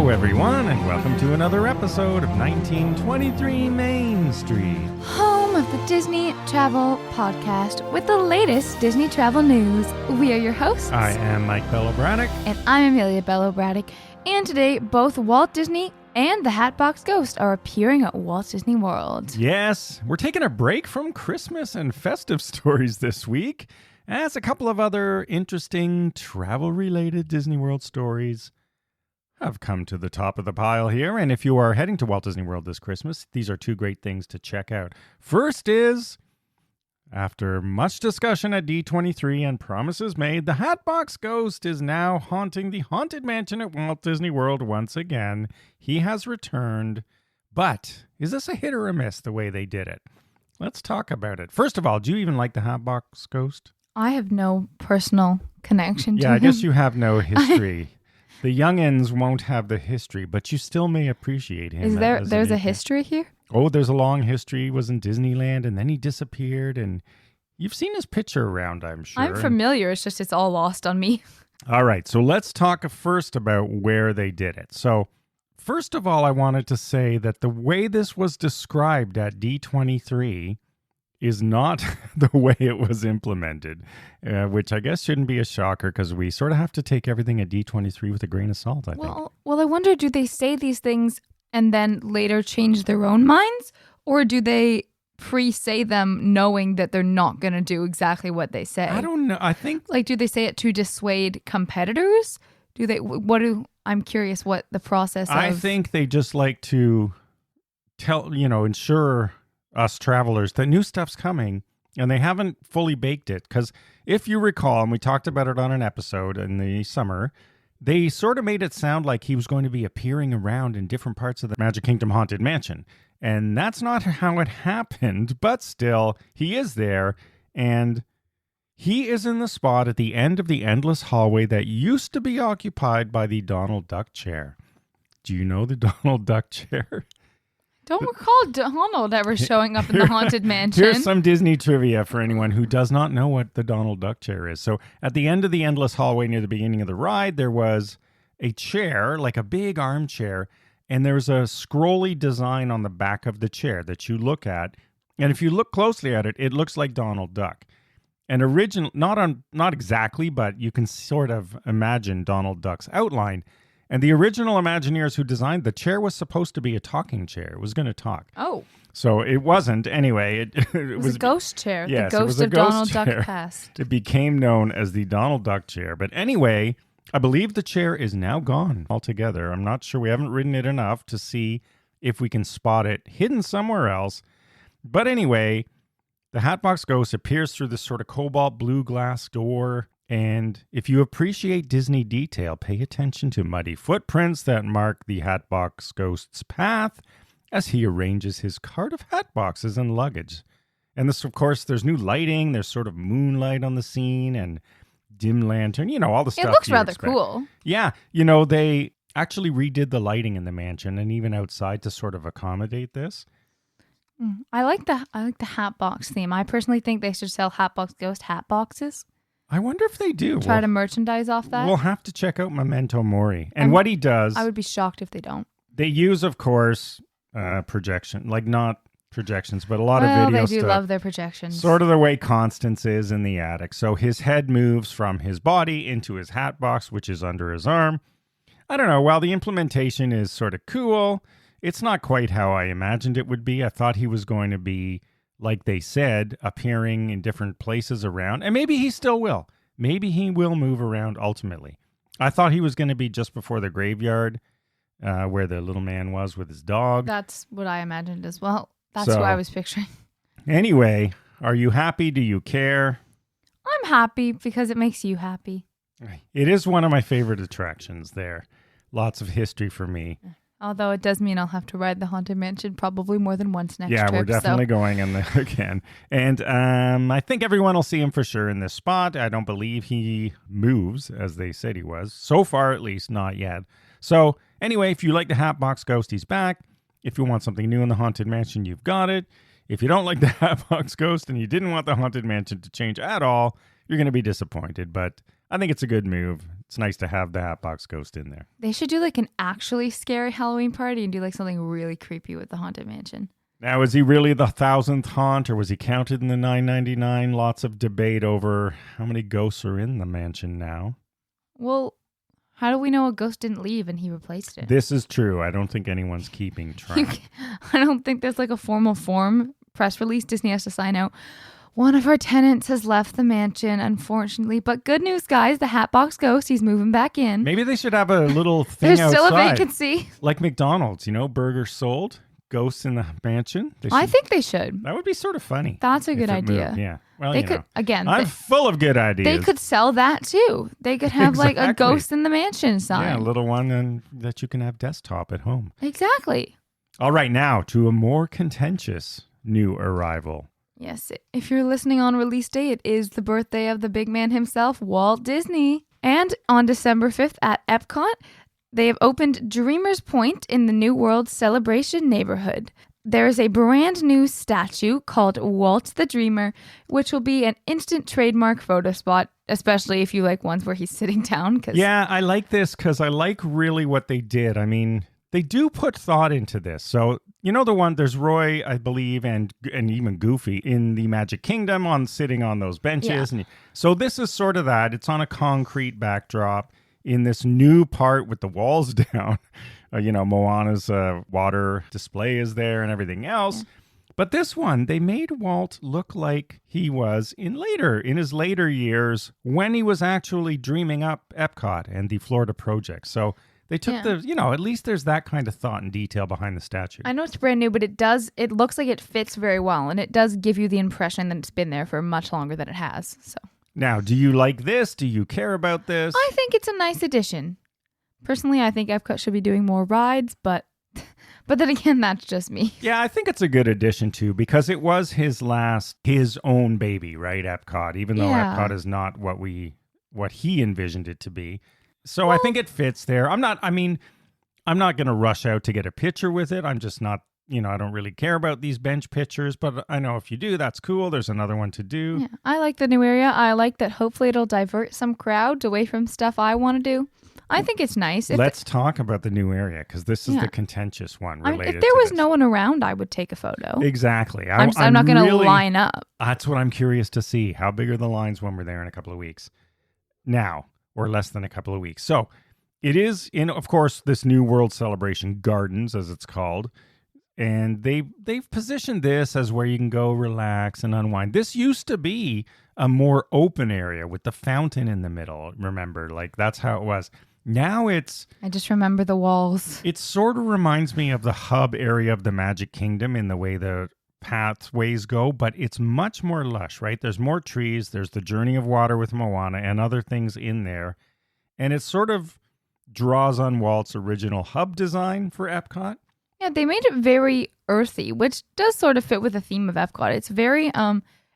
Hello, everyone, and welcome to another episode of 1923 Main Street. Home of the Disney Travel Podcast with the latest Disney travel news. We are your hosts. I am Mike Bello-Braddock. And I'm Amelia Bello-Braddock. And today, both Walt Disney and the Hatbox Ghost are appearing at Walt Disney World. Yes, we're taking a break from Christmas and festive stories this week, as a couple of other interesting travel-related Disney World stories have come to the top of the pile here. And if you are heading to Walt Disney World this Christmas, these are two great things to check out. First is, after much discussion at D23 and promises made, the Hatbox Ghost is now haunting the Haunted Mansion at Walt Disney World once again. He has returned, but is this a hit or a miss the way they did it? Let's talk about it. First of all, do you even like the Hatbox Ghost? I have no personal connection to him. Yeah, I guess you have no history. The youngins won't have the history, but you still may appreciate him. Is there's a history here? Oh, there's a long history. He was in Disneyland, and then he disappeared, and you've seen his picture around, I'm sure. I'm familiar. It's just it's all lost on me. All right, so let's talk first about where they did it. So, first of all, I wanted to say that the way this was described at D23 is not the way it was implemented, which I guess shouldn't be a shocker because we sort of have to take everything at D23 with a grain of salt, I think. Well, I wonder, do they say these things and then later change their own minds? Or do they pre-say them knowing that they're not going to do exactly what they say? I don't know. I think... do they say it to dissuade competitors? I'm curious what the process I think they just like to ensure us travelers that new stuff's coming, and they haven't fully baked it. Because if you recall, and we talked about it on an episode in the summer, they sort of made it sound like he was going to be appearing around in different parts of the Magic Kingdom Haunted Mansion. And that's not how it happened, but still, he is there, and he is in the spot at the end of the endless hallway that used to be occupied by the Donald Duck chair. Do you know the Donald Duck chair? Don't recall Donald ever showing up in the Haunted Mansion. Here's some Disney trivia for anyone who does not know what the Donald Duck chair is. So at the end of the endless hallway near the beginning of the ride, there was a chair, like a big armchair, and there's a scrolly design on the back of the chair that you look at. And if you look closely at it, it looks like Donald Duck. And not exactly, but you can sort of imagine Donald Duck's outline. And the original Imagineers who designed the chair was supposed to be a talking chair. It was going to talk. Oh. So it wasn't. Anyway, it was a ghost chair. Yes, the ghost of Donald Duck past. It became known as the Donald Duck chair. But anyway, I believe the chair is now gone altogether. I'm not sure. We haven't ridden it enough to see if we can spot it hidden somewhere else. But anyway, the Hatbox Ghost appears through this sort of cobalt blue glass door. And if you appreciate Disney detail, pay attention to muddy footprints that mark the Hatbox Ghost's path as he arranges his cart of hatboxes and luggage. And this, of course, there's new lighting, there's sort of moonlight on the scene and dim lantern, all the stuff. It looks rather expect. Cool. Yeah, they actually redid the lighting in the mansion and even outside to sort of accommodate this. I like the Hatbox theme. I personally think they should sell Hatbox Ghost hatboxes. I wonder if they do. Try to merchandise off that. We'll have to check out Memento Mori. And what he does... I would be shocked if they don't. They use, of course, projection. Like, not projections, but a lot of video they stuff. do love their projections. Sort of the way Constance is in the attic. So his head moves from his body into his hat box, which is under his arm. I don't know. While the implementation is sort of cool, it's not quite how I imagined it would be. I thought he was going to be... like they said, appearing in different places around. And maybe he still will. Maybe he will move around ultimately. I thought he was going to be just before the graveyard, where the little man was with his dog. That's what I imagined as well. That's what I was picturing. Anyway, are you happy? Do you care? I'm happy because it makes you happy. It is one of my favorite attractions there. Lots of history for me. Although it does mean I'll have to ride the Haunted Mansion probably more than once next trip. Yeah, we're definitely going in there again. And I think everyone will see him for sure in this spot. I don't believe he moves, as they said he was. So far, at least, not yet. So anyway, if you like the Hatbox Ghost, he's back. If you want something new in the Haunted Mansion, you've got it. If you don't like the Hatbox Ghost and you didn't want the Haunted Mansion to change at all, you're going to be disappointed. But I think it's a good move. It's nice to have the Hatbox Ghost in there. They should do like an actually scary Halloween party and do like something really creepy with the Haunted Mansion. Now, is he really the 1,000th haunt, or was he counted in the 999? Lots of debate over how many ghosts are in the mansion now. Well, how do we know a ghost didn't leave and he replaced it? This is true. I don't think anyone's keeping track. I don't think there's like a formal press release Disney has to sign out. One of our tenants has left the mansion, unfortunately. But good news, guys. The Hatbox Ghost, he's moving back in. Maybe they should have a little thing There's outside. still a vacancy. Like McDonald's, burgers sold, ghosts in the mansion. I think they should. That would be sort of funny. That's a good idea. Moved. Yeah. Well, they could, again. I'm full of good ideas. They could sell that too. They could have like a Exactly. ghost in the mansion sign. Yeah, a little one that you can have desktop at home. Exactly. All right, now to a more contentious new arrival. Yes, if you're listening on release day, it is the birthday of the big man himself, Walt Disney. And on December 5th at Epcot, they have opened Dreamer's Point in the New World Celebration neighborhood. There is a brand new statue called Walt the Dreamer, which will be an instant trademark photo spot, especially if you like ones where he's sitting down. Yeah, I like this because I like really what they did. I mean, they do put thought into this. So, the one, there's Roy, I believe, and even Goofy in the Magic Kingdom sitting on those benches. Yeah. And so this is sort of that. It's on a concrete backdrop in this new part with the walls down. Moana's water display is there and everything else. Yeah. But this one, they made Walt look like he was in his later years when he was actually dreaming up Epcot and the Florida project. So they took at least there's that kind of thought and detail behind the statue. I know it's brand new, but it looks like it fits very well. And it does give you the impression that it's been there for much longer than it has. So now, do you like this? Do you care about this? I think it's a nice addition. Personally, I think Epcot should be doing more rides, but then again, that's just me. Yeah, I think it's a good addition too, because it was his own baby, right? Epcot, even though Epcot is not what he envisioned it to be. So I think it fits there. I'm not going to rush out to get a picture with it. I'm just not, I don't really care about these bench pictures, but I know if you do, that's cool. There's another one to do. Yeah, I like the new area. I like that hopefully it'll divert some crowds away from stuff I want to do. I think it's nice. Let's talk about the new area, because this is the contentious one related if there was this. No one around, I would take a photo. Exactly. I'm not going to line up. That's what I'm curious to see. How big are the lines when we're there in a couple of weeks? Now, or less than a couple of weeks. So it is in, of course, this New World Celebration Gardens, as it's called. And they've positioned this as where you can go relax and unwind. This used to be a more open area with the fountain in the middle. Remember, that's how it was. Now I just remember the walls. It sort of reminds me of the hub area of the Magic Kingdom in the way the pathways go, but it's much more lush, right? There's more trees. There's the Journey of Water with Moana and other things in there. And it sort of draws on Walt's original hub design for Epcot. Yeah, they made it very earthy, which does sort of fit with the theme of Epcot. It's very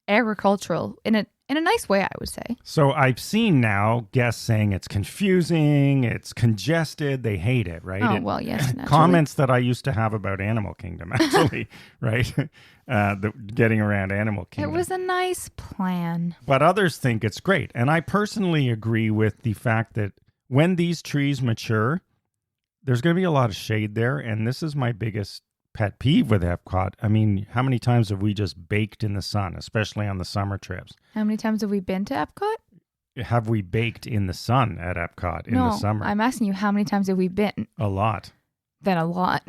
agricultural in a nice way, I would say. So I've seen now guests saying it's confusing, it's congested, they hate it, right? Oh, well, yes, naturally. Comments that I used to have about Animal Kingdom, actually, right? Getting around Animal Kingdom. It was a nice plan. But others think it's great. And I personally agree with the fact that when these trees mature, there's going to be a lot of shade there. And this is my biggest pet peeve with Epcot. I mean, how many times have we just baked in the sun, especially on the summer trips? How many times have we been to Epcot? Have we baked in the sun at Epcot in the summer? I'm asking you, how many times have we been? A lot. Then a lot.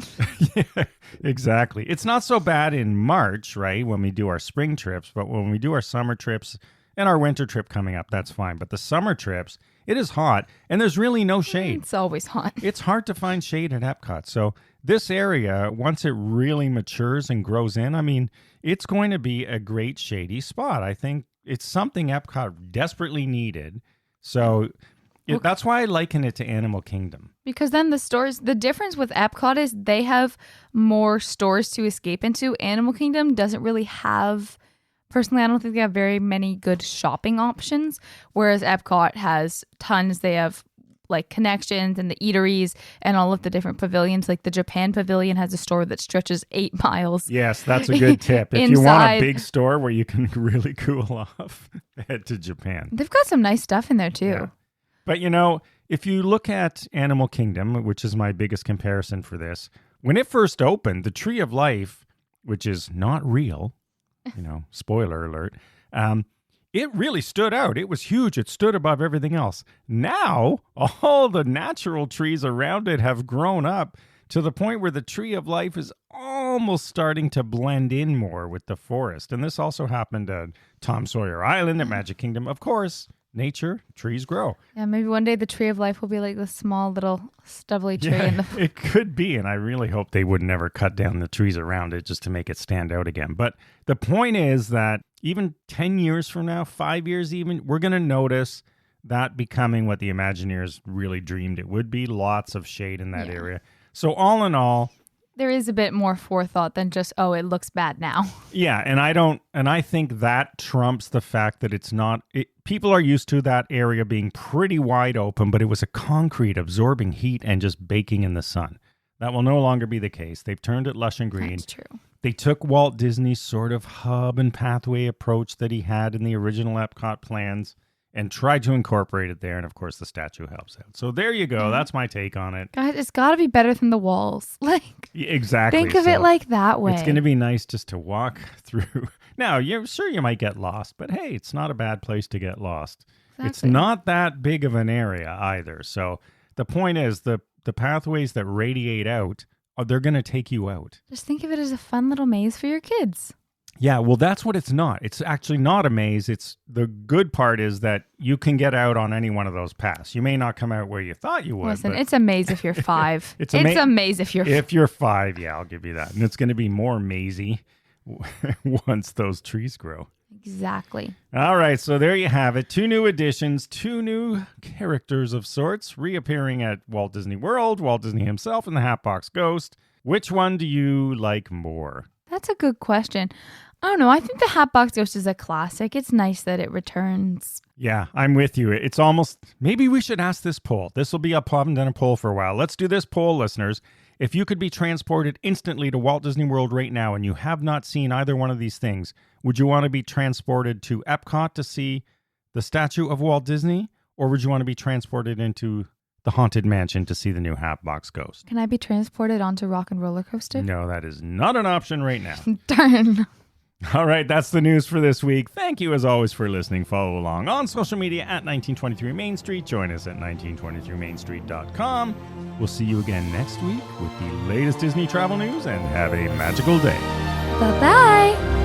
Yeah, exactly. It's not so bad in March, right, when we do our spring trips, but when we do our summer trips and our winter trip coming up, that's fine. But the summer trips, it is hot, and there's really no shade. It's always hot. It's hard to find shade at Epcot. So this area, once it really matures and grows in, I mean, it's going to be a great shady spot. I think it's something Epcot desperately needed. So that's why I liken it to Animal Kingdom. Because then the difference with Epcot is they have more stores to escape into. Animal Kingdom doesn't really have, personally, I don't think they have very many good shopping options. Whereas Epcot has tons. They have like connections and the eateries and all of the different pavilions. Like the Japan pavilion has a store that stretches 8 miles. Yes, that's a good tip. If you want a big store where you can really cool off, head to Japan. They've got some nice stuff in there too. Yeah. But if you look at Animal Kingdom, which is my biggest comparison for this, when it first opened, the Tree of Life, which is not real, spoiler alert, it really stood out. It was huge. It stood above everything else. Now, all the natural trees around it have grown up to the point where the Tree of Life is almost starting to blend in more with the forest. And this also happened at Tom Sawyer Island at Magic Kingdom. Of course, nature, trees grow. Yeah, maybe one day the Tree of Life will be like the small little stubbly tree in the it could be, and I really hope they would never cut down the trees around it just to make it stand out again. But the point is that even 10 years from now, 5 years even, we're going to notice that becoming what the Imagineers really dreamed it would be. Lots of shade in that area. So all in all, there is a bit more forethought than just, it looks bad now. Yeah, and I think that trumps the fact that it's not, people are used to that area being pretty wide open, but it was a concrete absorbing heat and just baking in the sun. That will no longer be the case. They've turned it lush and green. That's true. They took Walt Disney's sort of hub and pathway approach that he had in the original Epcot plans and tried to incorporate it there. And of course, the statue helps out. So there you go. That's my take on it. Guys, it's got to be better than the walls. Exactly. Think of it like that way. It's going to be nice just to walk through. Now, you're sure you might get lost, but hey, it's not a bad place to get lost. Exactly. It's not that big of an area either. So the point is the pathways that radiate out, they're going to take you out. Just think of it as a fun little maze for your kids. Yeah, well, that's what it's not. It's actually not a maze. It's the good part is that you can get out on any one of those paths. You may not come out where you thought you would. Listen, it's a maze if you're 5. It's a maze if you're... If you're 5, yeah, I'll give you that. And it's going to be more mazy once those trees grow. Exactly. All right, so there you have it. 2 new additions, 2 new characters of sorts reappearing at Walt Disney World, Walt Disney himself, and the Hatbox Ghost. Which one do you like more? That's a good question. I don't know. I think the Hatbox Ghost is a classic. It's nice that it returns. Yeah, I'm with you. It's almost, maybe we should ask this poll. This will be up. I haven't done a poll for a while. Let's do this poll, listeners. If you could be transported instantly to Walt Disney World right now and you have not seen either one of these things, would you want to be transported to Epcot to see the statue of Walt Disney? Or would you want to be transported into the Haunted Mansion to see the new Hatbox Ghost? Can I be transported onto Rock and Roller Coaster? No, that is not an option right now. Darn. All right, that's the news for this week. Thank you, as always, for listening. Follow along on social media at 1923 Main Street. Join us at 1923mainstreet.com. We'll see you again next week with the latest Disney travel news, and have a magical day. Bye-bye.